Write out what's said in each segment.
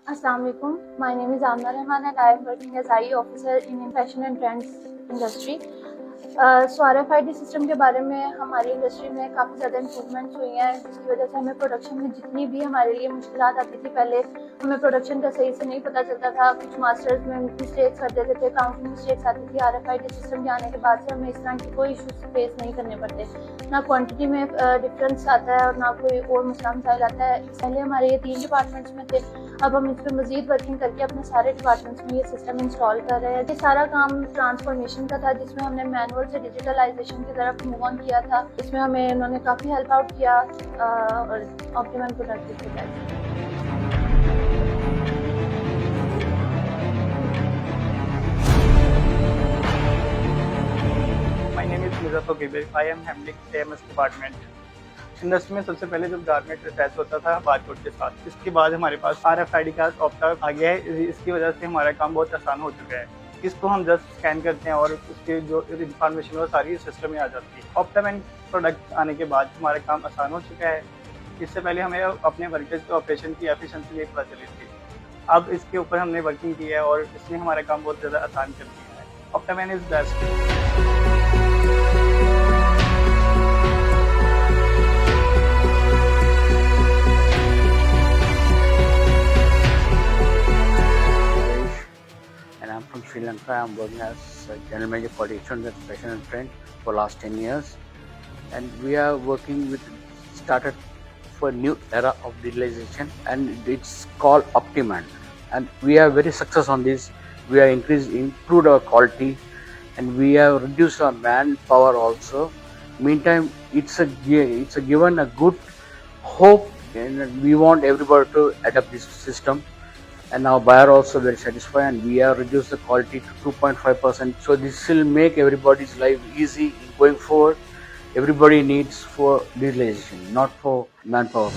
Assalamu alaikum. My name is Amna Rahman and I am working as IE officer in fashion and trends industry. So RFID system के बारे में हमारी industry में काफ़ी ज़्यादा improvements हुई हैं, जिसकी वजह से हमें प्रोडक्शन में जितनी भी हमारे लिए मुश्किलात आती थी, पहले हमें प्रोडक्शन का सही से नहीं पता चलता था, कुछ मास्टर्स में मिस्टेक्स कर देते थे, काउंटिंग मिस्टेक्स आती थी। RFID सिस्टम के आने के बाद से हमें इस तरह की कोई इशूज फेस नहीं करने पड़ते, ना क्वांटिटी में डिफरेंस आता है और ना कोई और मसला मसाइल आता है। पहले हमारे ये 3 डिपार्टमेंट्स में थे, अब हम इस पर मजीद वर्किंग करके अपने सारे डिपार्टमेंट्स में ये सिस्टम इंस्टॉल कर रहे हैं। ये सारा काम ट्रांसफॉर्मेशन का था, जिसमें हमने मैनुअल से डिजिटलाइजेशन की तरफ मूव ऑन किया था। इसमें हमें उन्होंने काफ़ी हेल्प आउट किया और ऑप्टिमम प्रोडक्ट के लिए। My name is Mirza Taqib. I am handling AMS department. Industry में सबसे पहले जब गारमेंट अटैच होता था बारकोड के साथ, इसके बाद हमारे पास RFID का ऑप्शन आ गया है। इसकी वजह से हमारा काम बहुत आसान हो चुका है। इसको हम जस्ट स्कैन करते हैं और उसके जो इंफॉर्मेशन वो सारी सिस्टम में आ जाती है। ऑप्टामेंट प्रोडक्ट आने के बाद हमारा काम आसान हो चुका है। इससे पहले हमें अपने वर्कर्स के ऑपरेशन की एफिशिएंसी नहीं पता चली थी, अब इसके ऊपर हमने वर्किंग की है और इसने हमारा काम बहुत ज़्यादा आसान कर दिया है। ऑप्टामेंट is best. And I'm from Sri Lanka. I'm working as General Manager for H1 Fashion and Trend for last 10 years. And we are working with, started for a new era of digitalization, and it's called Optiman. And we are very success on this. We are improved our quality, and we have reduced our manpower also. Meantime, it's given a good hope, and we want everybody to adopt this system. And our buyer also very satisfied, and we have reduced the quality to 2.5%. So this will make everybody's life easy going forward. Everybody needs for digitalization, not for manpower.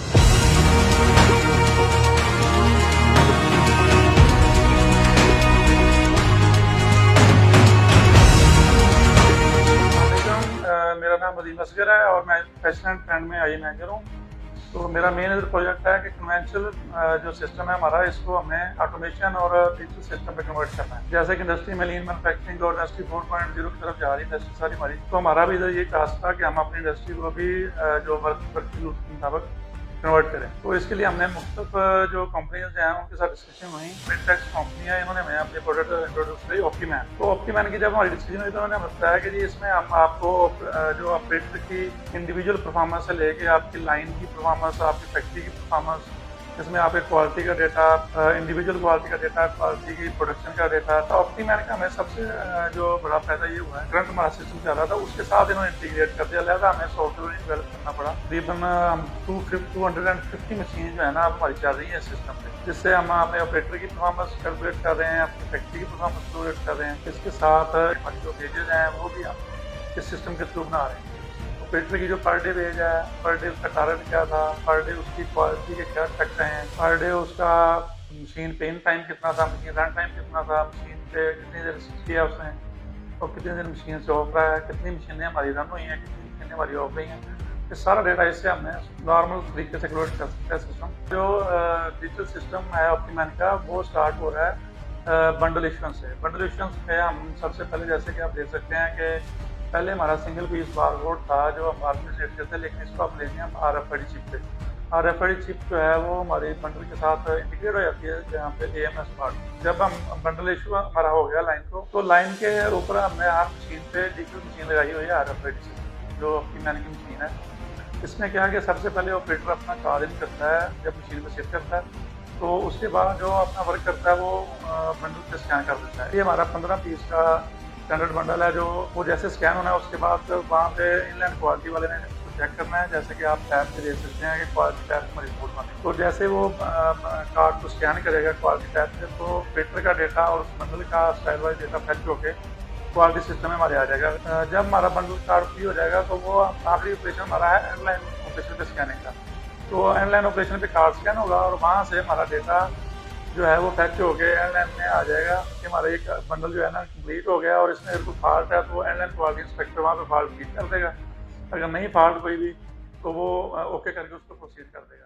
मेरा नाम अदीम असगर है और मैं fashion and trend में IE manager हूँ। तो मेरा main इधर प्रोजेक्ट है कि कन्वेंशनल जो सिस्टम है हमारा, इसको हमें ऑटोमेशन और डिजिटल सिस्टम में कन्वर्ट करना है। जैसे कि इंडस्ट्री में लीन मैन्युफैक्चरिंग और इंडस्ट्री 4.0 की तरफ जा रही है इंडस्ट्री सारी हमारी, तो हमारा भी इधर ये टास्क था कि हम अपनी इंडस्ट्री को भी जो वर्क के मुताबिक कन्वर्ट करें। तो इसके लिए हमने मुख्तलिफ जो कंपनीज हैं उनके साथ डिस्कशन हुई। मिडटेक्स कंपनी है, इन्होंने हमें अपने प्रोडक्ट इंट्रोड्यूस करी ऑप्टीमैन। तो ऑप्टीमैन की जब हमारी डिसीजन हुई तो उन्होंने बताया कि जी इसमें हम आपको जो ऑपरेटर की इंडिविजुअल परफॉर्मेंस से लेके आपकी लाइन की परफॉर्मेंस, आपकी फैक्ट्री की परफॉर्मेंस, इसमें आपके क्वालिटी का डेटा, इंडिविजुअल क्वालिटी का डेटा, क्वालिटी की प्रोडक्शन का डेटा। तो ऑप्टीमैन का हमें सबसे जो बड़ा फायदा ये हुआ है, करंट हमारा सिस्टम चल रहा था उसके साथ इन्होंने इंटीग्रेट कर दिया, लिहाजा हमें सॉफ्टवेयर डेवलप करना पड़ा। तकरीबन हम 250 मशीन जो है ना अब हमारी चल रही है सिस्टम पे, जिससे हम अपने ऑपरेटर की परफॉर्मेंस कैलकुलेट कर रहे हैं, अपनी फैक्ट्री की परफॉर्मेंस कैलकुलेट कर रहे हैं। इसके साथ हमारी जो वेजेज हैं वो भी हम इस सिस्टम के थ्रू बना रहे हैं। ऑपरेटर की जो पर डे वेज है, पर डे उसका टारगेट क्या था, पर डे उसकी क्वालिटी के क्या फैक्टर हैं, पर डे उसका मशीन पे इन टाइम कितना था, मशीन रन टाइम कितना था, मशीन पे कितनी देर किया उसने और कितनी देर मशीन से ऑफ रहा है, कितनी मशीनें हमारी रन हुई हैं, कितनी मशीनें हमारी ऑफ रही हैं। ये सारा डेटा इससे हमने नॉर्मल तरीके से कैलकुलेट कर सकते हैं सिस्टम। जो डिजिटल सिस्टम है ऑप्टीमैन का, वो स्टार्ट हो रहा है बंडल इश्यूएंस से। बंडल इश्यूएंस में हम सबसे पहले, जैसे कि आप देख सकते हैं कि पहले हमारा सिंगल पीस बारकोड था जो हम मार्केट से करते थे, लेकिन इसको आप लेते हैं हम RFID चिप पे। RFID चिप जो है वो हमारे बंडल के साथ इंटीग्रेट हो जाती है, जहाँ पे AMS पार्ट। जब हम बंडल इशू हमारा हो गया लाइन को, तो लाइन के ऊपर हमने हर मशीन पे डिजिटल मशीन लगाई हुई है RFID सिस्टम, जो ऑप्टीमैन की मशीन है। इसमें क्या है कि सबसे पहले ऑपरेटर अपना कार्ड इन करता है, जब मशीन पर सेट करता है, तो उसके बाद जो अपना वर्क करता है वो बंडल पे स्कैन कर देता है। ये हमारा 15 पीस का स्टैंडर्ड बंडल है, जो वो जैसे स्कैन होना है उसके बाद वहाँ पे इनलाइन क्वालिटी वाले ने चेक करना है। जैसे कि आप टैब से देख सकते हैं कि क्वालिटी टैब हमारी रिपोर्ट बने, तो जैसे वो कार्ड को स्कैन करेगा क्वालिटी टैब से, तो ऑपरेटर का डेटा और उस बंडल का स्टाइल वाइज डेटा फैच होकर क्वालिटी सिस्टम में हमारे आ जाएगा। जब हमारा बंडल कार्ड फ्री हो जाएगा तो वो आखिरी ऑपरेशन हमारा है ऑनलाइन ऑपरेशन पे स्कैनिंग का। तो ऑनलाइन ऑपरेशन पे कार्ड स्कैन होगा और वहाँ से हमारा डेटा जो है वो फैच हो गया ऑनलाइन में आ जाएगा कि हमारा एक बंडल जो है ना कंप्लीट हो गया और इसमें कोई फॉल्ट है तो ऑनलाइन क्वालिटी इंस्पेक्टर वहाँ पे फॉल्ट ठीक कर देगा। अगर नहीं फॉल्ट कोई भी तो वो ओके करके उसको प्रोसीड कर देगा।